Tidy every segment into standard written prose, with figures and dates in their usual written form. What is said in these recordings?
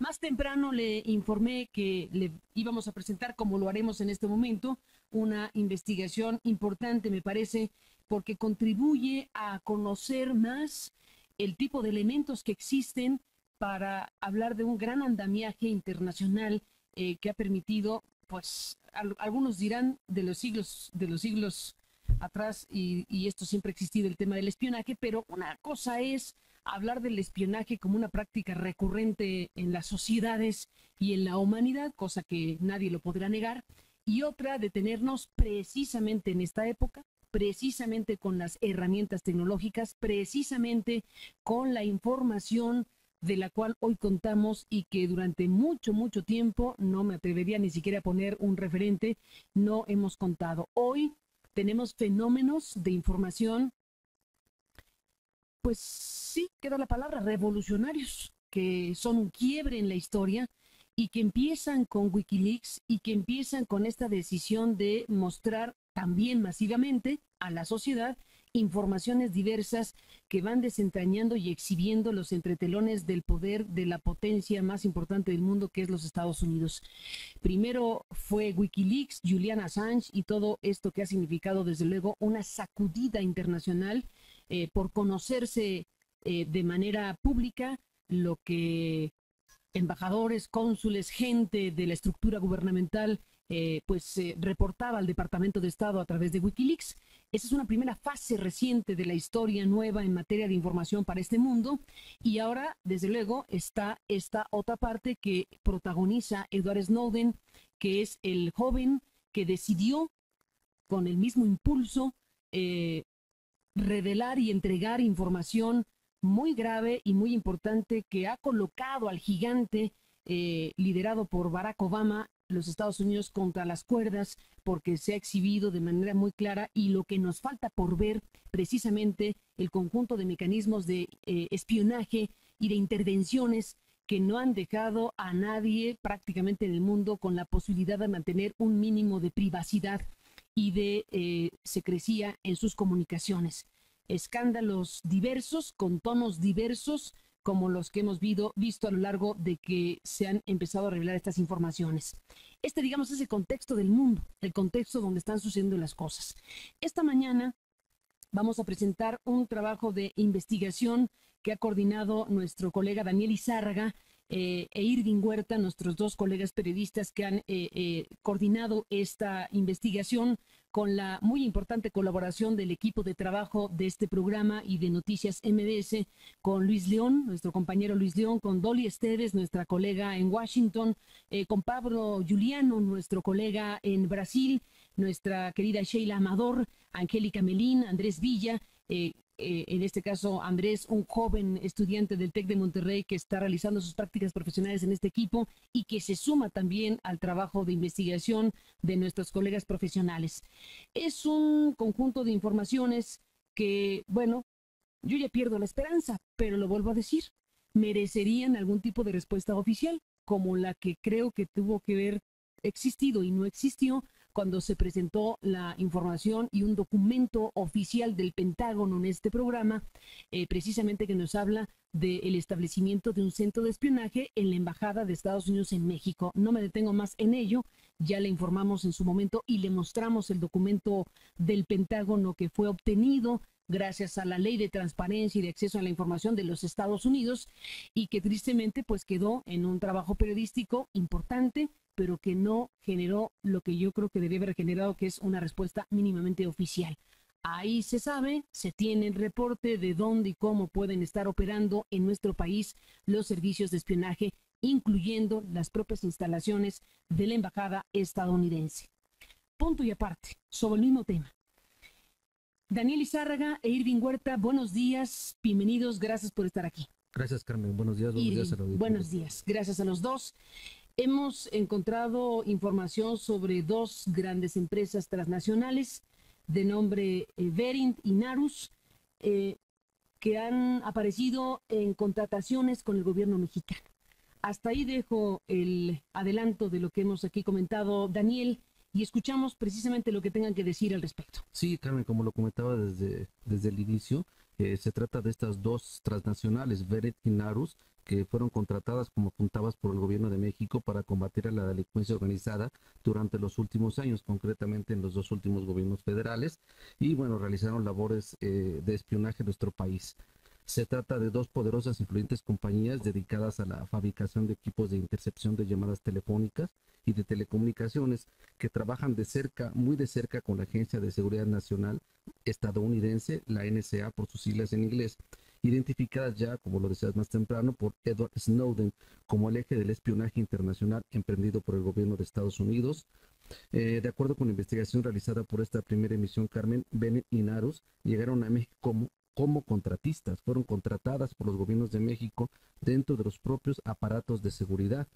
Más temprano le informé que le íbamos a presentar, como lo haremos en este momento, una investigación importante, me parece, porque contribuye a conocer más el tipo de elementos que existen para hablar de un gran andamiaje internacional que ha permitido, pues, algunos dirán de los siglos atrás, y esto siempre ha existido, el tema del espionaje, pero una cosa es hablar del espionaje como una práctica recurrente en las sociedades y en la humanidad, cosa que nadie lo podrá negar, y otra detenernos precisamente en esta época, precisamente con las herramientas tecnológicas, precisamente con la información de la cual hoy contamos y que durante mucho, mucho tiempo, no me atrevería ni siquiera a poner un referente, no hemos contado. Hoy tenemos fenómenos de información, pues sí, queda la palabra, revolucionarios, que son un quiebre en la historia y que empiezan con Wikileaks y que empiezan con esta decisión de mostrar también masivamente a la sociedad informaciones diversas que van desentrañando y exhibiendo los entretelones del poder de la potencia más importante del mundo, que es los Estados Unidos. Primero fue Wikileaks, Julian Assange y todo esto que ha significado desde luego una sacudida internacional por conocerse de manera pública lo que embajadores, cónsules, gente de la estructura gubernamental, reportaba al Departamento de Estado a través de Wikileaks. Esa es una primera fase reciente de la historia nueva en materia de información para este mundo. Y ahora, desde luego, está esta otra parte que protagoniza Edward Snowden, que es el joven que decidió, con el mismo impulso, revelar y entregar información muy grave y muy importante que ha colocado al gigante liderado por Barack Obama, los Estados Unidos, contra las cuerdas, porque se ha exhibido de manera muy clara, y lo que nos falta por ver, precisamente el conjunto de mecanismos de espionaje y de intervenciones que no han dejado a nadie prácticamente en el mundo con la posibilidad de mantener un mínimo de privacidad y de secrecía en sus comunicaciones. Escándalos diversos, con tonos diversos, como los que hemos visto a lo largo de que se han empezado a revelar estas informaciones. Este, digamos, es el contexto del mundo, el contexto donde están sucediendo las cosas. Esta mañana vamos a presentar un trabajo de investigación que ha coordinado nuestro colega Daniel Izárraga e Irving Huerta, nuestros dos colegas periodistas que han coordinado esta investigación con la muy importante colaboración del equipo de trabajo de este programa y de Noticias MBS, con Luis León, nuestro compañero Luis León, con Dolly Esteves, nuestra colega en Washington, con Pablo Juliano, nuestro colega en Brasil, nuestra querida Sheila Amador, Angélica Melín, Andrés Villa, en este caso Andrés, un joven estudiante del TEC de Monterrey que está realizando sus prácticas profesionales en este equipo y que se suma también al trabajo de investigación de nuestros colegas profesionales. Es un conjunto de informaciones que, bueno, yo ya pierdo la esperanza, pero lo vuelvo a decir, merecerían algún tipo de respuesta oficial, como la que creo que tuvo que haber existido y no existió cuando se presentó la información y un documento oficial del Pentágono en este programa, precisamente que nos habla del establecimiento de un centro de espionaje en la Embajada de Estados Unidos en México. No me detengo más en ello, ya le informamos en su momento y le mostramos el documento del Pentágono que fue obtenido gracias a la Ley de Transparencia y de Acceso a la Información de los Estados Unidos, y que tristemente pues quedó en un trabajo periodístico importante, pero que no generó lo que yo creo que debía haber generado, que es una respuesta mínimamente oficial. Ahí se sabe, se tiene el reporte de dónde y cómo pueden estar operando en nuestro país los servicios de espionaje, incluyendo las propias instalaciones de la embajada estadounidense. Punto y aparte, sobre el mismo tema. Daniel Izárraga e Irving Huerta, buenos días, bienvenidos, gracias por estar aquí. Gracias, Carmen. Buenos días a la audiencia. Buenos días, gracias a los dos. Hemos encontrado información sobre dos grandes empresas transnacionales de nombre Verint y Narus, que han aparecido en contrataciones con el gobierno mexicano. Hasta ahí dejo el adelanto de lo que hemos aquí comentado, Daniel, y escuchamos precisamente lo que tengan que decir al respecto. Sí, Carmen, como lo comentaba desde el inicio, Se trata de estas dos transnacionales, Verint y Narus, que fueron contratadas, como apuntabas, por el gobierno de México para combatir a la delincuencia organizada durante los últimos años, concretamente en los dos últimos gobiernos federales, y bueno, realizaron labores de espionaje en nuestro país. Se trata de dos poderosas e influyentes compañías dedicadas a la fabricación de equipos de intercepción de llamadas telefónicas y de telecomunicaciones que trabajan de cerca, muy de cerca, con la Agencia de Seguridad Nacional estadounidense, la NSA por sus siglas en inglés, identificadas ya, como lo decías más temprano, por Edward Snowden como el eje del espionaje internacional emprendido por el gobierno de Estados Unidos. De acuerdo con la investigación realizada por esta primera emisión, Carmen, Verint y Narus llegaron a México como contratistas, fueron contratadas por los gobiernos de México dentro de los propios aparatos de seguridad.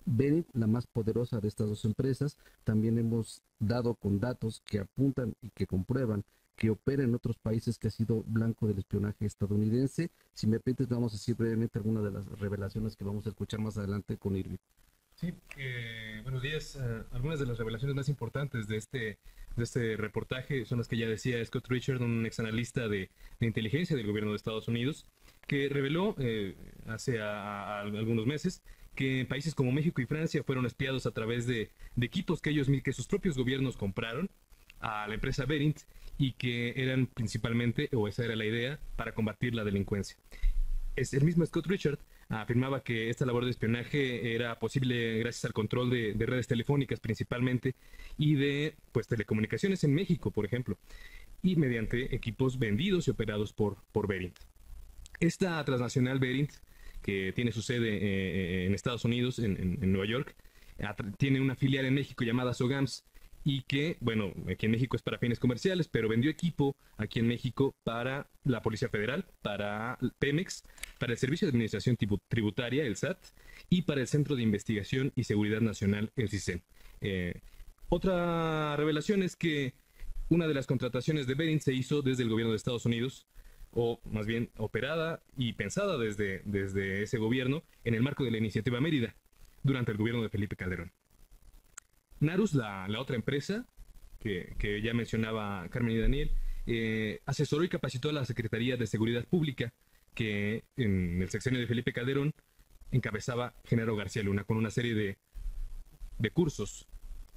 Verint, la más poderosa de estas dos empresas, también hemos dado con datos que apuntan y que comprueban que opera en otros países, que ha sido blanco del espionaje estadounidense. Si me permites, vamos a decir brevemente algunas de las revelaciones que vamos a escuchar más adelante con Irving. Sí, buenos días. Algunas de las revelaciones más importantes de este reportaje son las que ya decía Scott Richard, un ex analista de inteligencia del gobierno de Estados Unidos, que reveló hace algunos meses que países como México y Francia fueron espiados a través de equipos que sus propios gobiernos compraron a la empresa Verint y que eran principalmente, o esa era la idea, para combatir la delincuencia. El mismo Scott Richard afirmaba que esta labor de espionaje era posible gracias al control de redes telefónicas principalmente y de telecomunicaciones en México, por ejemplo, y mediante equipos vendidos y operados por Verint. Esta transnacional Verint, que tiene su sede en Estados Unidos, en Nueva York, tiene una filial en México llamada Sogams, y que, bueno, aquí en México es para fines comerciales, pero vendió equipo aquí en México para la Policía Federal, para Pemex, para el Servicio de Administración Tributaria, el SAT, y para el Centro de Investigación y Seguridad Nacional, el CISEN. Otra revelación es que una de las contrataciones de Verint se hizo desde el gobierno de Estados Unidos, o más bien operada y pensada desde ese gobierno en el marco de la Iniciativa Mérida, durante el gobierno de Felipe Calderón. Narus, la otra empresa que ya mencionaba Carmen y Daniel, asesoró y capacitó a la Secretaría de Seguridad Pública, que en el sexenio de Felipe Calderón encabezaba Genaro García Luna, con una serie de cursos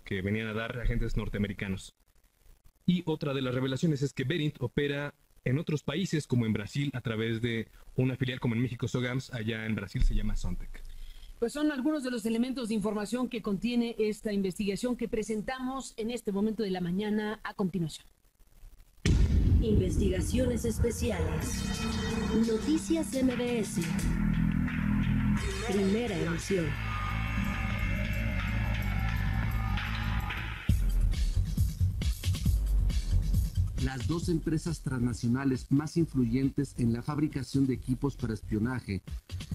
que venían a dar agentes norteamericanos. Y otra de las revelaciones es que Verint opera en otros países, como en Brasil, a través de una filial, como en México Sogams, allá en Brasil se llama Sontec. Pues son algunos de los elementos de información que contiene esta investigación que presentamos en este momento de la mañana a continuación. Investigaciones especiales. Noticias MBS. Primera emisión. Las dos empresas transnacionales más influyentes en la fabricación de equipos para espionaje,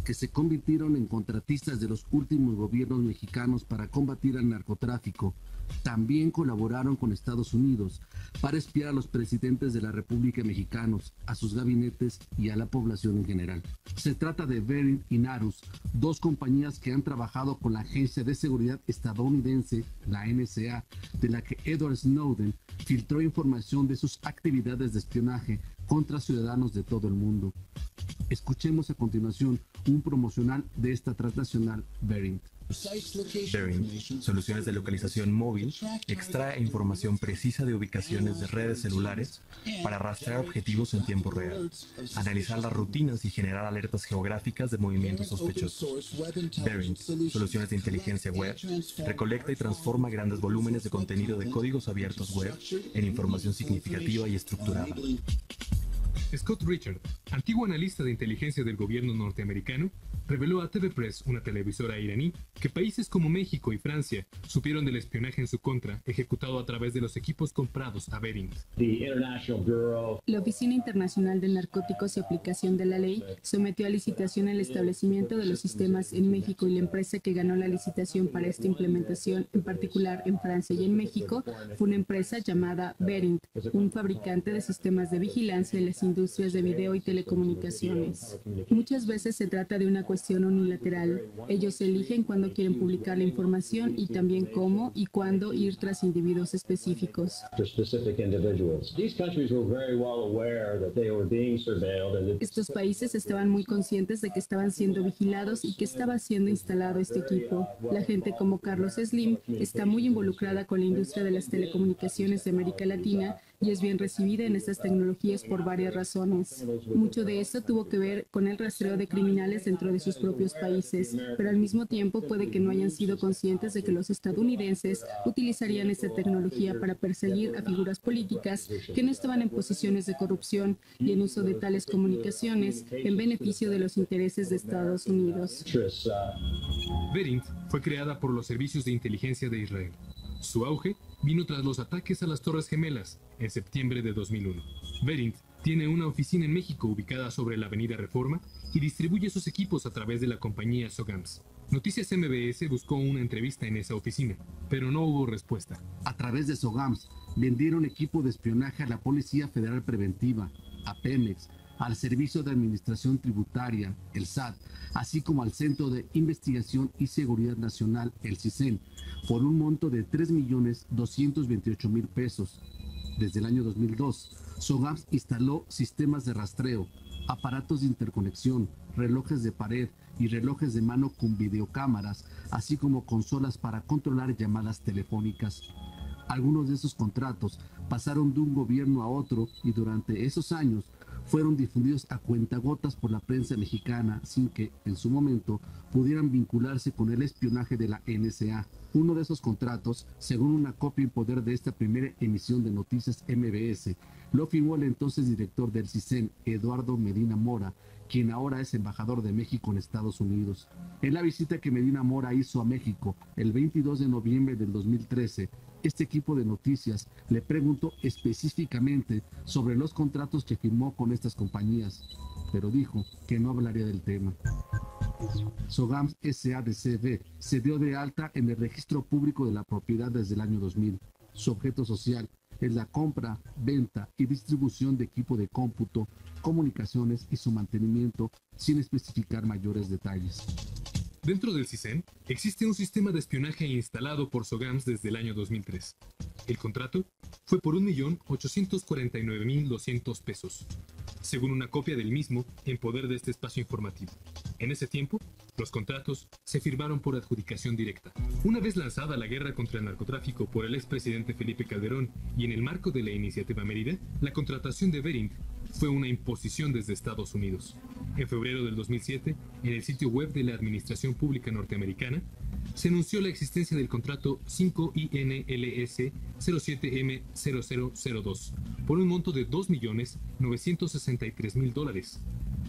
que se convirtieron en contratistas de los últimos gobiernos mexicanos para combatir al narcotráfico, también colaboraron con Estados Unidos para espiar a los presidentes de la República mexicanos, a sus gabinetes y a la población en general. Se trata de Verint y Narus, dos compañías que han trabajado con la Agencia de Seguridad estadounidense, la NSA, de la que Edward Snowden filtró información de sus actividades de espionaje contra ciudadanos de todo el mundo. Escuchemos a continuación un promocional de esta transnacional Verint. Verint, soluciones de localización móvil, extrae información precisa de ubicaciones de redes celulares para rastrear objetivos en tiempo real, analizar las rutinas y generar alertas geográficas de movimientos sospechosos. Verint, soluciones de inteligencia web, recolecta y transforma grandes volúmenes de contenido de códigos abiertos web en información significativa y estructurada. Scott Richard, antiguo analista de inteligencia del gobierno norteamericano, reveló a TV Press, una televisora iraní, que países como México y Francia supieron del espionaje en su contra, ejecutado a través de los equipos comprados a Verint. La Oficina Internacional de Narcóticos y Aplicación de la Ley sometió a licitación el establecimiento de los sistemas en México, y la empresa que ganó la licitación para esta implementación, en particular en Francia y en México, fue una empresa llamada Verint, un fabricante de sistemas de vigilancia en las industrias industrias de video y telecomunicaciones. Muchas veces se trata de una cuestión unilateral. Ellos eligen cuándo quieren publicar la información y también cómo y cuándo ir tras individuos específicos. Estos países estaban muy conscientes de que estaban siendo vigilados y que estaba siendo instalado este equipo. La gente como Carlos Slim está muy involucrada con la industria de las telecomunicaciones de América Latina y es bien recibida en estas tecnologías por varias razones. Mucho de eso tuvo que ver con el rastreo de criminales dentro de sus propios países, pero al mismo tiempo puede que no hayan sido conscientes de que los estadounidenses utilizarían esta tecnología para perseguir a figuras políticas que no estaban en posiciones de corrupción y en uso de tales comunicaciones en beneficio de los intereses de Estados Unidos. Verint fue creada por los servicios de inteligencia de Israel. Su auge vino tras los ataques a las Torres Gemelas en septiembre de 2001. Verint tiene una oficina en México ubicada sobre la avenida Reforma y distribuye sus equipos a través de la compañía Sogams. Noticias MBS buscó una entrevista en esa oficina, pero no hubo respuesta. A través de Sogams vendieron equipo de espionaje a la Policía Federal Preventiva, a Pemex, al Servicio de Administración Tributaria, el SAT, así como al Centro de Investigación y Seguridad Nacional, el CISEN, por un monto de 3.228.000 pesos. Desde el año 2002, Sogams instaló sistemas de rastreo, aparatos de interconexión, relojes de pared y relojes de mano con videocámaras, así como consolas para controlar llamadas telefónicas. Algunos de esos contratos pasaron de un gobierno a otro y durante esos años fueron difundidos a cuentagotas por la prensa mexicana sin que, en su momento, pudieran vincularse con el espionaje de la NSA. Uno de esos contratos, según una copia en poder de esta primera emisión de Noticias MBS, lo firmó el entonces director del CISEN, Eduardo Medina Mora, quien ahora es embajador de México en Estados Unidos. En la visita que Medina Mora hizo a México el 22 de noviembre del 2013, este equipo de noticias le preguntó específicamente sobre los contratos que firmó con estas compañías, pero dijo que no hablaría del tema. Sogams SADCB se dio de alta en el Registro Público de la Propiedad desde el año 2000. Su objeto social es la compra, venta y distribución de equipo de cómputo, comunicaciones y su mantenimiento, sin especificar mayores detalles. Dentro del CISEN existe un sistema de espionaje instalado por Sogams desde el año 2003. El contrato fue por 1.849.200 pesos, según una copia del mismo en poder de este espacio informativo. En ese tiempo, los contratos se firmaron por adjudicación directa. Una vez lanzada la guerra contra el narcotráfico por el expresidente Felipe Calderón y en el marco de la Iniciativa Mérida, la contratación de Verint fue una imposición desde Estados Unidos. En febrero del 2007, en el sitio web de la Administración Pública Norteamericana, se anunció la existencia del contrato 5INLS 07M0002 por un monto de $2.963.000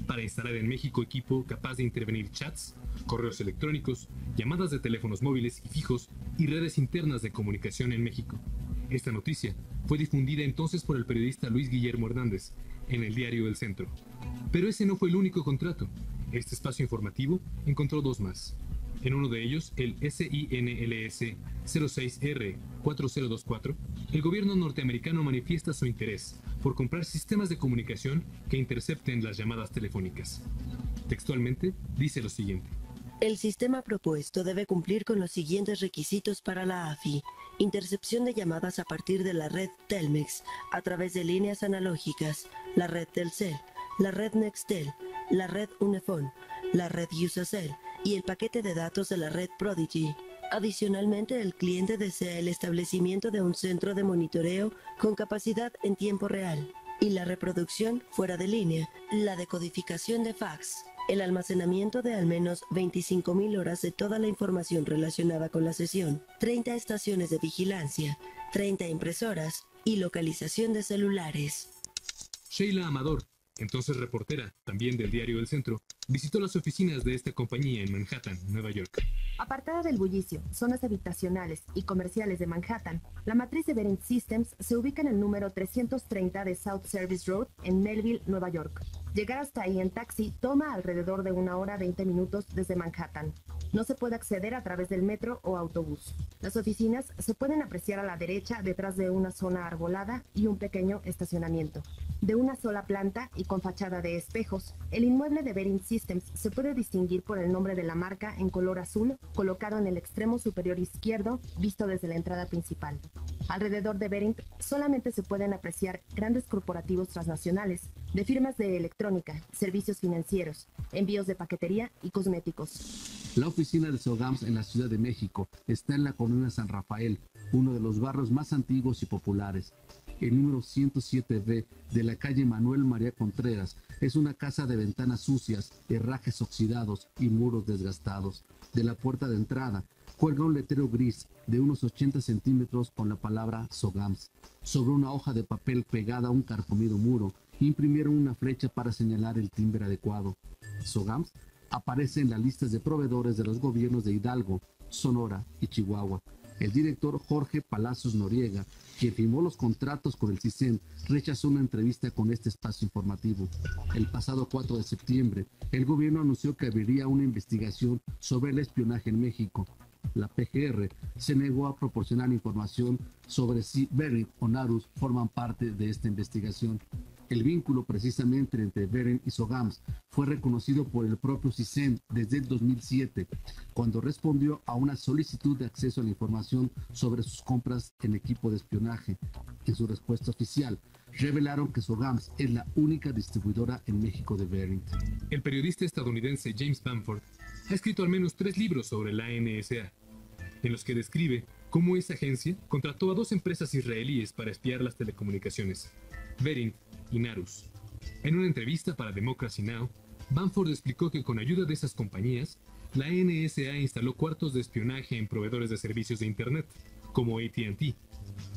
para instalar en México equipo capaz de intervenir chats, correos electrónicos, llamadas de teléfonos móviles y fijos y redes internas de comunicación en México. Esta noticia fue difundida entonces por el periodista Luis Guillermo Hernández en el diario El Centro. Pero ese no fue el único contrato. Este espacio informativo encontró dos más. En uno de ellos, el SINLS 06R4024, el gobierno norteamericano manifiesta su interés por comprar sistemas de comunicación que intercepten las llamadas telefónicas. Textualmente, dice lo siguiente. El sistema propuesto debe cumplir con los siguientes requisitos para la AFI. Intercepción de llamadas a partir de la red Telmex, a través de líneas analógicas, la red Telcel, la red Nextel, la red Unifón, la red Usacell y el paquete de datos de la red Prodigy. Adicionalmente, el cliente desea el establecimiento de un centro de monitoreo con capacidad en tiempo real y la reproducción fuera de línea, la decodificación de fax, el almacenamiento de al menos 25.000 horas de toda la información relacionada con la sesión, 30 estaciones de vigilancia, 30 impresoras y localización de celulares. Sheila Amador, entonces reportera, también del diario El Centro, visitó las oficinas de esta compañía en Manhattan, Nueva York. Apartada del bullicio, zonas habitacionales y comerciales de Manhattan, la matriz de Verint Systems se ubica en el número 330 de South Service Road en Melville, Nueva York. Llegar hasta ahí en taxi toma alrededor de 1 hora 20 minutos desde Manhattan. No se puede acceder a través del metro o autobús. Las oficinas se pueden apreciar a la derecha detrás de una zona arbolada y un pequeño estacionamiento. de una sola planta y con fachada de espejos. El inmueble de Verint Systems se puede distinguir por el nombre de la marca en color azul, colocado en el extremo superior izquierdo, visto desde la entrada principal. Alrededor de Verint solamente se pueden apreciar grandes corporativos transnacionales, de firmas de electrónica, servicios financieros, envíos de paquetería y cosméticos. La oficina de Sogams en la Ciudad de México está en la colonia San Rafael, uno de los barrios más antiguos y populares. El número 107B de la calle Manuel María Contreras es una casa de ventanas sucias, herrajes oxidados y muros desgastados. De la puerta de entrada cuelga un letrero gris de unos 80 centímetros con la palabra Sogams. Sobre una hoja de papel pegada a un carcomido muro, imprimieron una flecha para señalar el timbre adecuado. Sogams aparece en las listas de proveedores de los gobiernos de Hidalgo, Sonora y Chihuahua. El director Jorge Palacios Noriega, quien firmó los contratos con el CISEN, rechazó una entrevista con este espacio informativo. El pasado 4 de septiembre, el gobierno anunció que abriría una investigación sobre el espionaje en México. La PGR se negó a proporcionar información sobre si Verint o Narus forman parte de esta investigación. El vínculo precisamente entre Verint y Sogams fue reconocido por el propio CISEN desde el 2007, cuando respondió a una solicitud de acceso a la información sobre sus compras en equipo de espionaje. En su respuesta oficial, revelaron que Sogams es la única distribuidora en México de Verint. El periodista estadounidense James Bamford ha escrito al menos 3 libros sobre la NSA, en los que describe cómo esa agencia contrató a 2 empresas israelíes para espiar las telecomunicaciones, Verint y Narus. En una entrevista para Democracy Now!, Bamford explicó que con ayuda de esas compañías, la NSA instaló cuartos de espionaje en proveedores de servicios de Internet, como AT&T,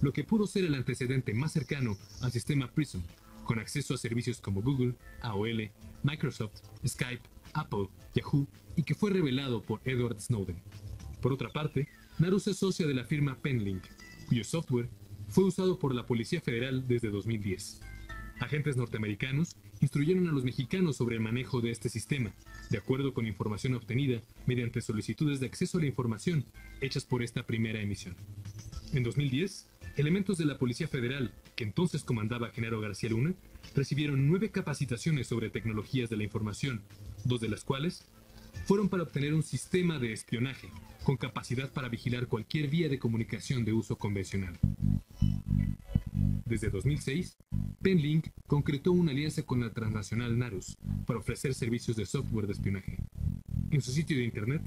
lo que pudo ser el antecedente más cercano al sistema PRISM, con acceso a servicios como Google, AOL, Microsoft, Skype, Apple, Yahoo, y que fue revelado por Edward Snowden. Por otra parte, Narus es socia de la firma Penlink, cuyo software fue usado por la Policía Federal desde 2010. Agentes norteamericanos instruyeron a los mexicanos sobre el manejo de este sistema, de acuerdo con información obtenida mediante solicitudes de acceso a la información hechas por esta primera emisión. En 2010, elementos de la Policía Federal, que entonces comandaba Genaro García Luna, recibieron 9 capacitaciones sobre tecnologías de la información, 2 de las cuales fueron para obtener un sistema de espionaje con capacidad para vigilar cualquier vía de comunicación de uso convencional. Desde 2006, Penlink concretó una alianza con la transnacional Narus para ofrecer servicios de software de espionaje. En su sitio de internet,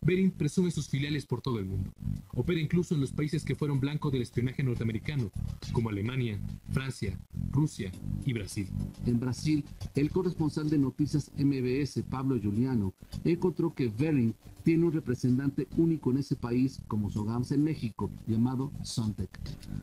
Verint presume sus filiales por todo el mundo. Opera incluso en los países que fueron blanco del espionaje norteamericano, como Alemania, Francia, Rusia y Brasil. En Brasil, el corresponsal de noticias MBS, Pablo Juliano, encontró que Verint tiene un representante único en ese país como Sogams en México, llamado Sontec.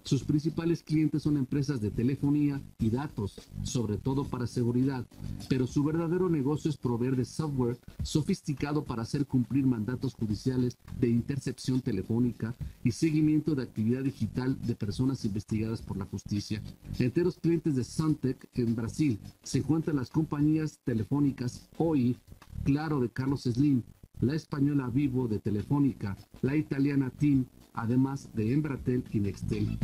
Sus principales clientes son empresas de telefonía y datos, sobre todo para seguridad, pero su verdadero negocio es proveer de software sofisticado para hacer cumplir mandatos judiciales de intercepción telefónica y seguimiento de actividad digital de personas investigadas por la justicia. Entre los clientes de Sontec en Brasil se encuentran las compañías telefónicas Oi, Claro de Carlos Slim, la española Vivo de Telefónica, la italiana TIM, además de Embratel y Nextel.